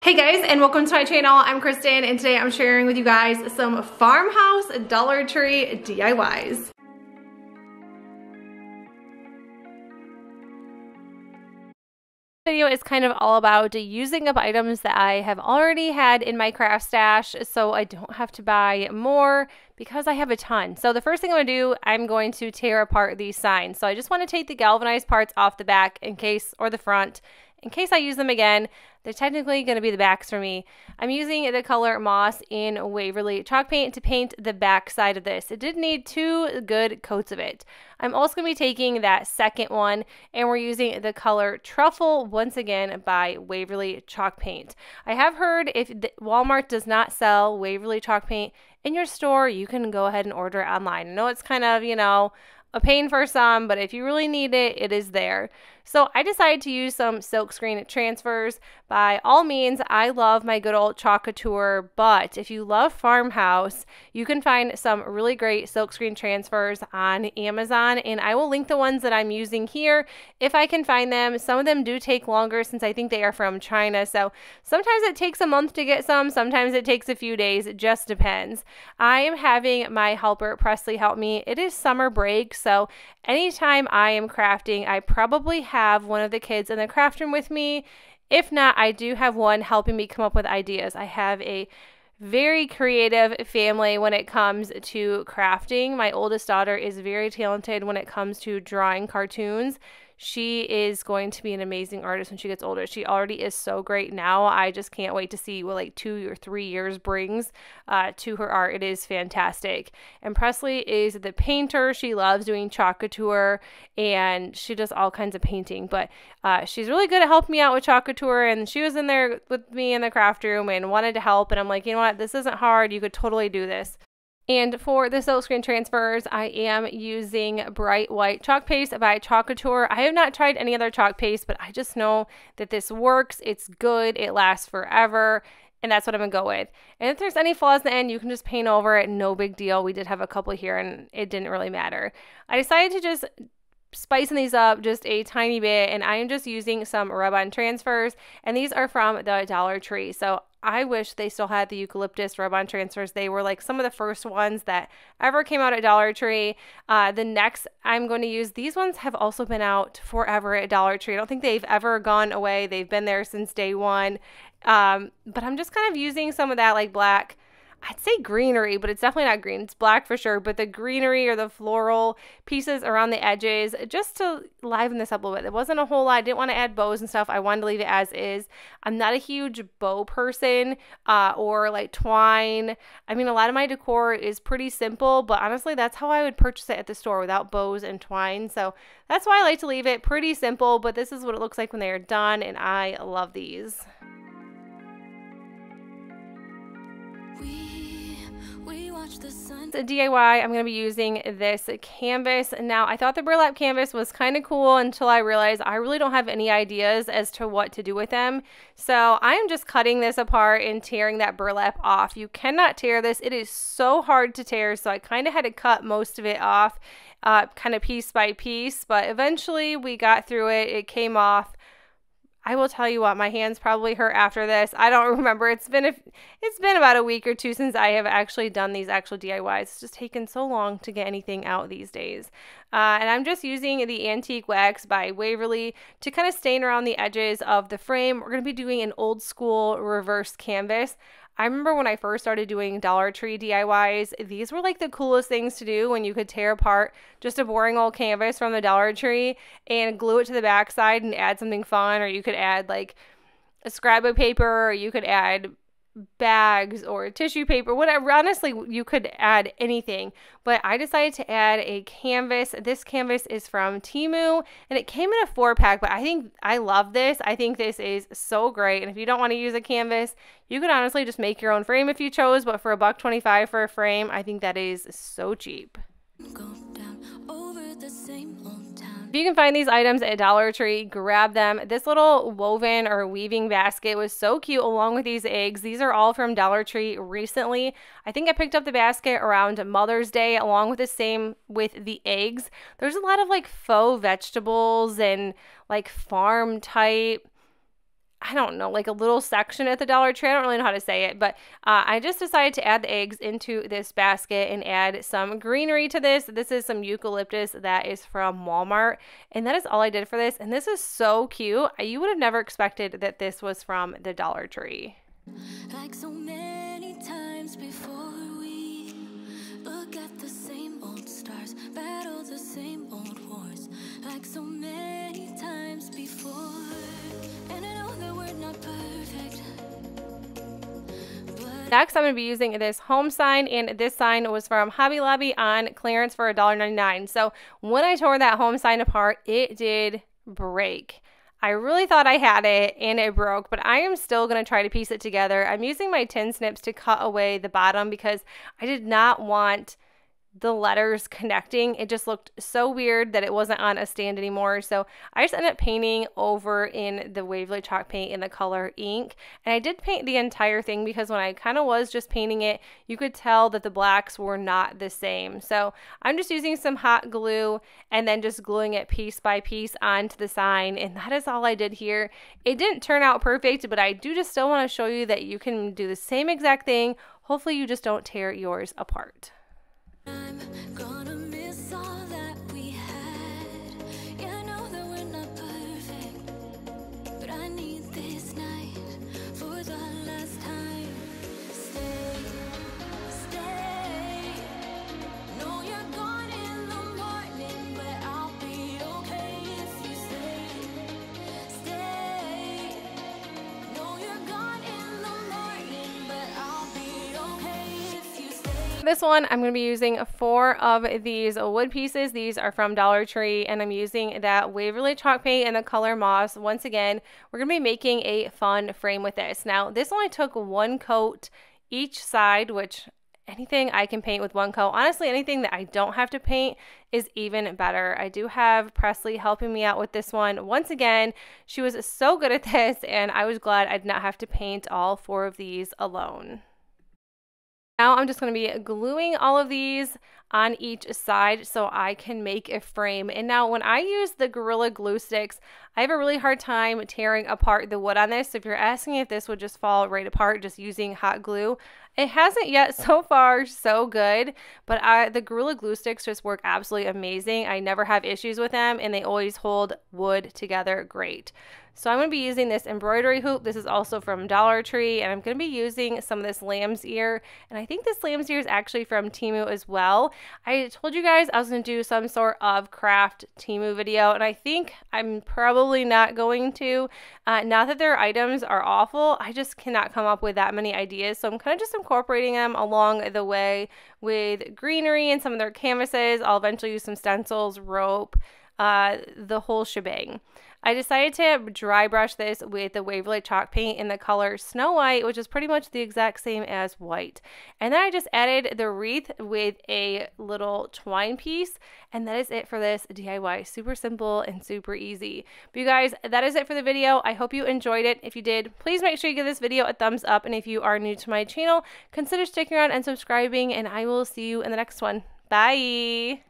Hey guys, and welcome to my channel. I'm Kristen, and today I'm sharing with you guys some Farmhouse Dollar Tree DIYs. Video is kind of all about using up items that I have already had in my craft stash so I don't have to buy more because I have a ton. So the first thing I'm going to do, I'm going to tear apart these signs. So I just want to take the galvanized parts off the back in case, or the front, in case I use them again. They're technically going to be the backs for me. I'm using the color Moss in Waverly chalk paint to paint the back side of this. It did need 2 good coats of it. I'm also going to be taking that second one, and we're using the color Truffle once again by Waverly chalk paint. I have heard if Walmart does not sell Waverly chalk paint in your store, you can go ahead and order it online. I know it's kind of, you know, a pain for some, but if you really need it, it is there. So I decided to use some silkscreen transfers. By all means, I love my good old Chalk Couture, but if you love Farmhouse, you can find some really great silkscreen transfers on Amazon, and I will link the ones that I'm using here if I can find them. Some of them do take longer since I think they are from China, so sometimes it takes a month to get some, sometimes it takes a few days, it just depends. I am having my helper Presley help me. It is summer break, so anytime I am crafting, I probably have one of the kids in the craft room with me. If not, I do have one helping me come up with ideas. I have a very creative family when it comes to crafting. My oldest daughter is very talented when it comes to drawing cartoons. She is going to be an amazing artist when she gets older. She already is so great now. I just can't wait to see what like 2 or 3 years brings to her art. It is fantastic. And Presley is the painter. She loves doing Chalk Couture, and she does all kinds of painting. But she's really good at helping me out with Chalk Couture, and she was in there with me in the craft room and wanted to help. And I'm like, you know what? This isn't hard. You could totally do this. And for the silkscreen transfers, I am using Bright White Chalk Paste by Chalk Couture. I have not tried any other chalk paste, but I just know that this works. It's good. It lasts forever. And that's what I'm going to go with. And if there's any flaws in the end, you can just paint over it. No big deal. We did have a couple here, and it didn't really matter. I decided to just spicing these up just a tiny bit, and I am just using some rub-on transfers, and these are from the Dollar Tree. So I wish they still had the eucalyptus rub-on transfers. They were like some of the first ones that ever came out at Dollar Tree. The next I'm going to use, these ones have also been out forever at Dollar Tree. I don't think they've ever gone away. They've been there since day one. But I'm just kind of using some of that like black, I'd say greenery, but it's definitely not green. It's black for sure, but the greenery or the floral pieces around the edges just to liven this up a little bit. It wasn't a whole lot. I didn't want to add bows and stuff. I wanted to leave it as is. I'm not a huge bow person or like twine. I mean, a lot of my decor is pretty simple, but honestly, that's how I would purchase it at the store, without bows and twine. So that's why I like to leave it pretty simple, but this is what it looks like when they are done, and I love these. A DIY, I'm going to be using this canvas. Now, I thought the burlap canvas was kind of cool until I realized I really don't have any ideas as to what to do with them. So I'm just cutting this apart and tearing that burlap off. You cannot tear this. It is so hard to tear, so I kind of had to cut most of it off kind of piece by piece, but eventually we got through it. It came off. I will tell you what, my hands probably hurt after this. I don't remember. It's been about a week or two since I have actually done these actual DIYs. It's just taken so long to get anything out these days. And I'm just using the Antique Wax by Waverly to kind of stain around the edges of the frame. We're going to be doing an old school reverse canvas. I remember when I first started doing Dollar Tree DIYs, these were like the coolest things to do, when you could tear apart just a boring old canvas from the Dollar Tree and glue it to the backside and add something fun, or you could add like a scrapbook paper, or you could add bags or tissue paper, whatever. Honestly, you could add anything, but I decided to add a canvas. This canvas is from Temu, and it came in a 4-pack, but I love this. I think this is so great. And if you don't want to use a canvas, you could honestly just make your own frame if you chose, but for $1.25 for a frame, I think that is so cheap. Go down over the same old town. If you can find these items at Dollar Tree, grab them. This little woven or weaving basket was so cute, along with these eggs. These are all from Dollar Tree recently. I think I picked up the basket around Mother's Day, along with the same with the eggs. There's a lot of like faux vegetables and like farm type I don't know, like a little section at the Dollar Tree. I don't really know how to say it, but I just decided to add the eggs into this basket and add some greenery to this. This is some eucalyptus that is from Walmart, and that is all I did for this. And this is so cute. You would have never expected that this was from the Dollar Tree. Like so many times before, we look at the same old stars, battle the same old wars. Like so many times before, and I know that we're not perfect. Next, I'm going to be using this home sign, and this sign was from Hobby Lobby on clearance for $1.99. So when I tore that home sign apart, it did break. I really thought I had it and it broke, but I am still going to try to piece it together. I'm using my tin snips to cut away the bottom because I did not want the letters connecting. It just looked so weird that it wasn't on a stand anymore. So I just ended up painting over in the Waverly chalk paint in the color ink. And I did paint the entire thing because when I kind of was just painting it, you could tell that the blacks were not the same. So I'm just using some hot glue and then just gluing it piece by piece onto the sign. And that is all I did here. It didn't turn out perfect, but I do just still want to show you that you can do the same exact thing. Hopefully you just don't tear yours apart. I'm gonna miss all that we had. Yeah, I know that we're not perfect, but I need this night for the last time. Stay, stay. No, you're gone in the morning, but I'll be okay if you stay. Stay. No, you're gone in the morning, but I'll be okay if you stay. This one, I'm going to be using 4 of these wood pieces. These are from Dollar Tree, and I'm using that Waverly chalk paint in the color moss. Once again, we're going to be making a fun frame with this. Now, this only took 1 coat each side, which anything I can paint with 1 coat. Honestly, anything that I don't have to paint is even better. I do have Presley helping me out with this one. Once again, she was so good at this, and I was glad I did not have to paint all 4 of these alone. Now I'm just going to be gluing all of these on each side so I can make a frame. And now when I use the Gorilla Glue sticks, I have a really hard time tearing apart the wood on this. So if you're asking if this would just fall right apart just using hot glue, it hasn't yet so far. So good. But the Gorilla Glue sticks just work absolutely amazing. I never have issues with them, and they always hold wood together great. So I'm going to be using this embroidery hoop. This is also from Dollar Tree, and I'm going to be using some of this lamb's ear. And I think this lamb's ear is actually from Temu as well. I told you guys I was going to do some sort of craft Temu video, and I think I'm probably not going to. Not that their items are awful, I just cannot come up with that many ideas. So I'm kind of just incorporating them along the way with greenery and some of their canvases. I'll eventually use some stencils, rope, the whole shebang. I decided to dry brush this with the Waverly chalk paint in the color Snow White, which is pretty much the exact same as white. And then I just added the wreath with a little twine piece, and that is it for this DIY. Super simple and super easy. But you guys, that is it for the video. I hope you enjoyed it. If you did, please make sure you give this video a thumbs up. And if you are new to my channel, consider sticking around and subscribing, and I will see you in the next one. Bye!